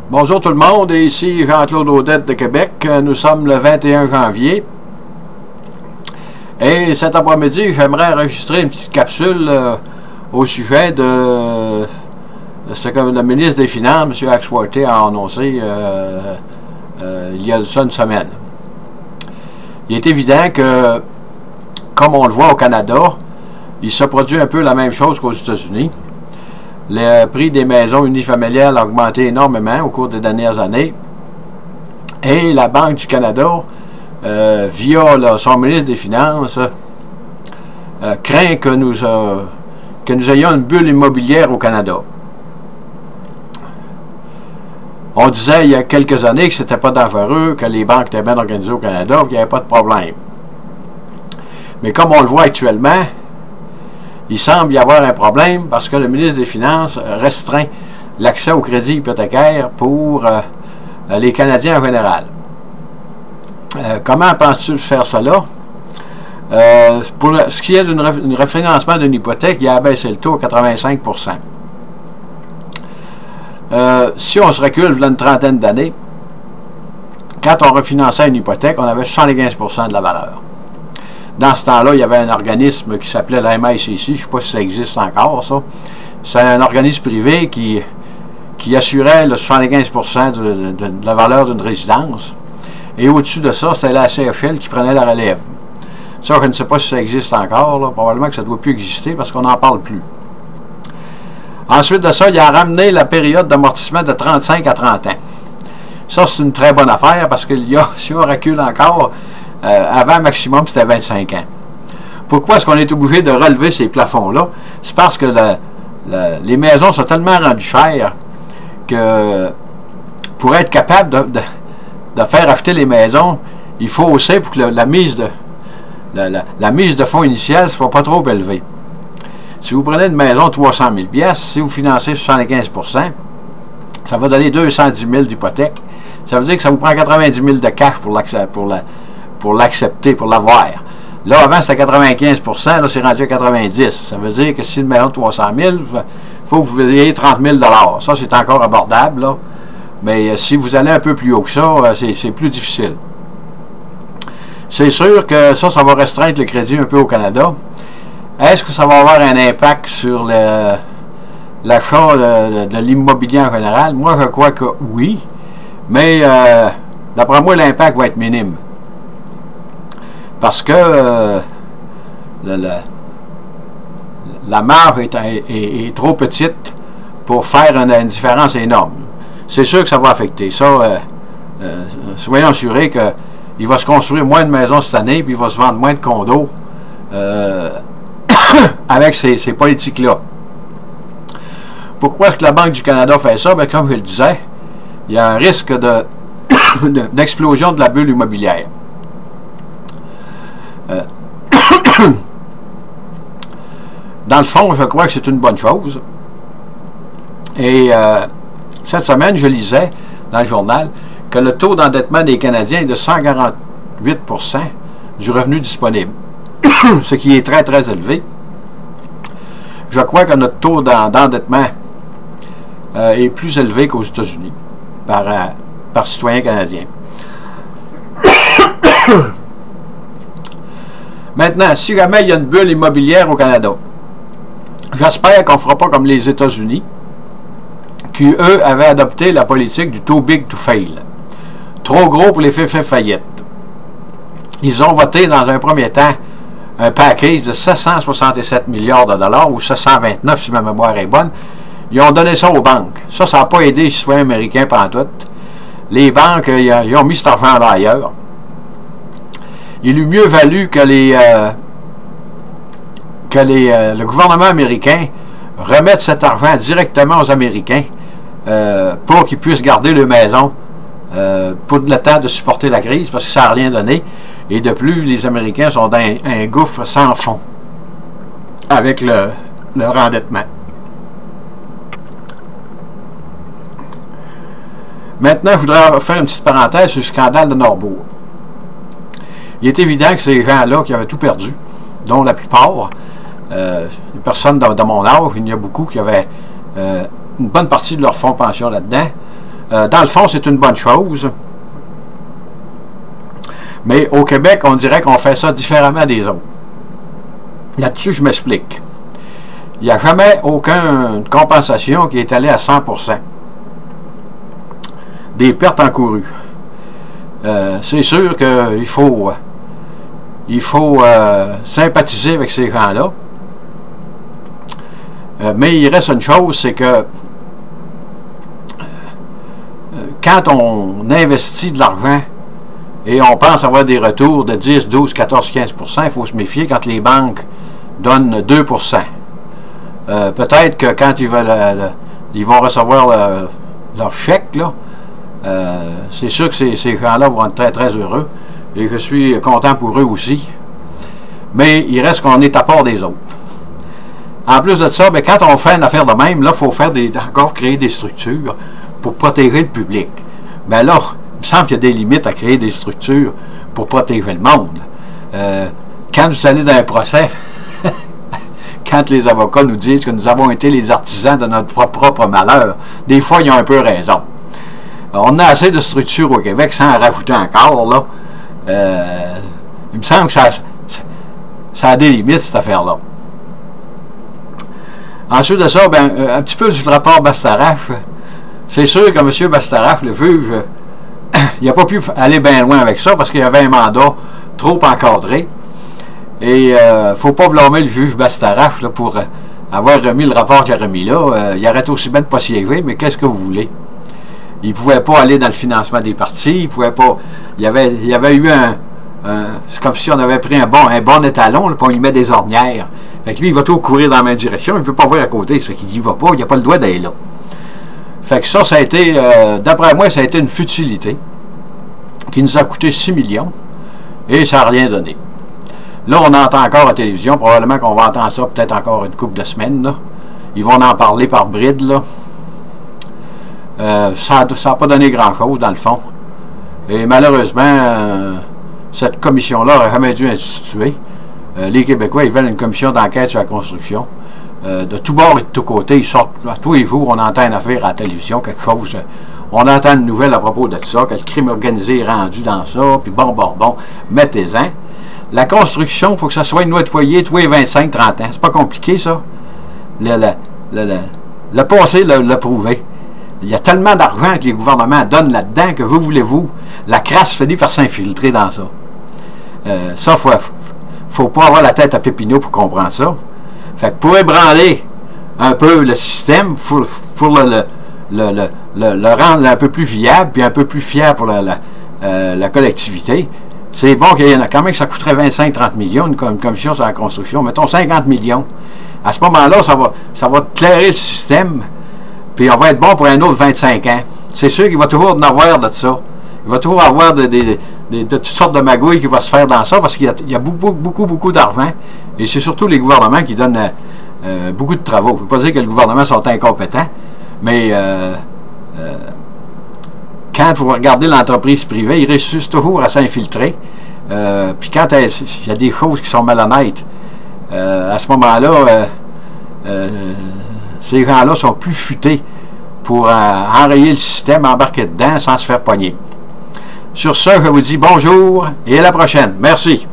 Bonjour tout le monde, et ici Jean-Claude Audette de Québec. Nous sommes le 21 janvier. Et cet après-midi, j'aimerais enregistrer une petite capsule au sujet de ce que le ministre des Finances, M. Axworthy, a annoncé il y a ça une semaine. Il est évident que, comme on le voit au Canada, il se produit un peu la même chose qu'aux États-Unis. Le prix des maisons unifamiliales a augmenté énormément au cours des dernières années. Et la Banque du Canada, via son ministre des Finances, craint que nous ayons une bulle immobilière au Canada. On disait il y a quelques années que c'était pas dangereux, que les banques étaient bien organisées au Canada, qu'il n'y avait pas de problème. Mais comme on le voit actuellement, il semble y avoir un problème parce que le ministre des Finances restreint l'accès au crédit hypothécaire pour les Canadiens en général. Comment penses-tu faire cela? Pour ce qui est d'un refinancement d'une hypothèque, il a abaissé le taux à 85%. Si on se recule il y a une trentaine d'années, quand on refinançait une hypothèque, on avait 75% de la valeur. Dans ce temps-là, il y avait un organisme qui s'appelait la MICC, je ne sais pas si ça existe encore, ça. C'est un organisme privé qui assurait le 75% de la valeur d'une résidence. Et au-dessus de ça, c'était la CFL qui prenait la relève. Ça, je ne sais pas si ça existe encore, là. Probablement que ça ne doit plus exister parce qu'on n'en parle plus. Ensuite de ça, il a ramené la période d'amortissement de 35 à 30 ans. Ça, c'est une très bonne affaire parce que si on recule encore, avant maximum, c'était 25 ans. Pourquoi est-ce qu'on est obligé de relever ces plafonds-là? C'est parce que les maisons sont tellement rendues chères que pour être capable de faire acheter les maisons, il faut aussi pour que la mise de fonds initiale ne soit pas trop élevée. Si vous prenez une maison de 300 000 $, si vous financez 75%, ça va donner 210 000 d'hypothèque. Ça veut dire que ça vous prend 90 000 de cash pour l'accepter, pour l'avoir. Là, avant, c'était 95 %, là, c'est rendu à 90. Ça veut dire que si une maison de 300 000, il faut que vous ayez 30 000 $. Ça, c'est encore abordable, là. Mais si vous allez un peu plus haut que ça, c'est plus difficile. C'est sûr que ça va restreindre le crédit un peu au Canada. Est-ce que ça va avoir un impact sur l'achat de l'immobilier en général? Moi, je crois que oui. Mais, d'après moi, l'impact va être minime. Parce que la marge est trop petite pour faire une différence énorme. C'est sûr que ça va affecter. Ça, soyons assurés qu'il va se construire moins de maisons cette année, puis il va se vendre moins de condos avec ces politiques-là. Pourquoi est-ce que la Banque du Canada fait ça? Bien, comme je le disais, il y a un risque d'explosion de la bulle immobilière. Dans le fond, je crois que c'est une bonne chose. Et cette semaine, je lisais dans le journal que le taux d'endettement des Canadiens est de 148% du revenu disponible, ce qui est très, très élevé. Je crois que notre taux d'endettement est plus élevé qu'aux États-Unis par citoyen canadien. Maintenant, si jamais il y a une bulle immobilière au Canada, j'espère qu'on ne fera pas comme les États-Unis, qui, eux, avaient adopté la politique du too big to fail. Trop gros pour les faire faillite. Ils ont voté dans un premier temps un package de 767 milliards de dollars, ou 729 si ma mémoire est bonne. Ils ont donné ça aux banques. Ça n'a pas aidé les citoyens américains pantoute. Les banques, ils ont mis cet argent-là ailleurs. Il eût mieux valu que le gouvernement américain remette cet argent directement aux Américains pour qu'ils puissent garder leur maison pour le temps de supporter la crise, parce que ça n'a rien donné. Et de plus, les Américains sont dans un gouffre sans fond avec leur endettement. Maintenant, je voudrais faire une petite parenthèse sur le scandale de Norbourg. Il est évident que ces gens-là qui avaient tout perdu, dont la plupart, les personnes de mon âge, il y en a beaucoup qui avaient une bonne partie de leur fonds de pension là-dedans, Dans le fond, c'est une bonne chose. Mais au Québec, on dirait qu'on fait ça différemment des autres. Là-dessus, je m'explique. Il n'y a jamais aucune compensation qui est allée à 100% des pertes encourues. C'est sûr qu'il faut, sympathiser avec ces gens-là. Mais il reste une chose, c'est que quand on investit de l'argent et on pense avoir des retours de 10, 12, 14, 15%, il faut se méfier quand les banques donnent 2%. Peut-être que quand ils vont recevoir leur chèque, là, c'est sûr que ces gens-là vont être très, très heureux. Et je suis content pour eux aussi. Mais il reste qu'on est à part des autres. En plus de ça, bien, quand on fait une affaire de même, là, il faut encore créer des structures pour protéger le public. Mais là, il me semble qu'il y a des limites à créer des structures pour protéger le monde. Quand vous allez dans un procès, quand les avocats nous disent que nous avons été les artisans de notre propre malheur, des fois, ils ont un peu raison. On a assez de structures au Québec sans en rajouter encore, là. Il me semble que ça a des limites, cette affaire-là. Ensuite de ça, ben, un petit peu du rapport Bastarache. C'est sûr que M. Bastarache, le juge, il n'a pas pu aller bien loin avec ça parce qu'il y avait un mandat trop encadré. Et il ne faut pas blâmer le juge Bastarache là, pour avoir remis le rapport qu'il a remis là. Il arrête aussi bien de ne pas siéger, mais qu'est-ce que vous voulez? Il ne pouvait pas aller dans le financement des partis, il pouvait pas. Il y avait eu c'est comme si on avait pris un bon étalon, là, puis on lui met des ornières. Fait que lui, il va tout courir dans la même direction, il ne peut pas voir à côté, ça fait qu'il n'y va pas, il n'a pas le droit d'aller là. Fait que ça a été, d'après moi, ça a été une futilité qui nous a coûté 6 millions et ça n'a rien donné. Là, on entend encore à la télévision, probablement qu'on va entendre ça peut-être encore une couple de semaines, là. Ils vont en parler par bride, là. Ça n'a pas donné grand-chose, dans le fond. Et malheureusement, cette commission-là n'aurait jamais dû instituer. Les Québécois, ils veulent une commission d'enquête sur la construction. De tous bords et de tous côtés, ils sortent, tous les jours, on entend une affaire à la télévision, quelque chose. On entend une nouvelle à propos de ça, que le crime organisé est rendu dans ça, puis bon, mettez-en. La construction, il faut que ça soit nettoyé tous les 25-30 ans. C'est pas compliqué, ça. Le passé l'a prouvé. Il y a tellement d'argent que les gouvernements donnent là-dedans que vous voulez-vous, la crasse finit par s'infiltrer dans ça. Ça, faut pas avoir la tête à Pépineau pour comprendre ça. Fait que pour ébranler un peu le système, pour le rendre un peu plus viable, puis un peu plus fier pour la collectivité, c'est bon qu'il y en a quand même que ça coûterait 25-30 millions, une commission sur la construction. Mettons 50 millions. À ce moment-là, ça va clairer le système, puis on va être bon pour un autre 25 ans. C'est sûr qu'il va toujours en avoir de ça. Il va toujours avoir de toutes sortes de magouilles qui vont se faire dans ça, parce qu'il y a beaucoup d'argent. Et c'est surtout les gouvernements qui donnent beaucoup de travaux. Je ne veux pas dire que les gouvernements sont incompétents, mais quand vous regardez l'entreprise privée, ils réussissent toujours à s'infiltrer. Puis quand il y a des choses qui sont malhonnêtes, à ce moment-là, ces gens-là sont plus futés pour enrayer le système, embarquer dedans sans se faire pogner. Sur ce, je vous dis bonjour et à la prochaine. Merci.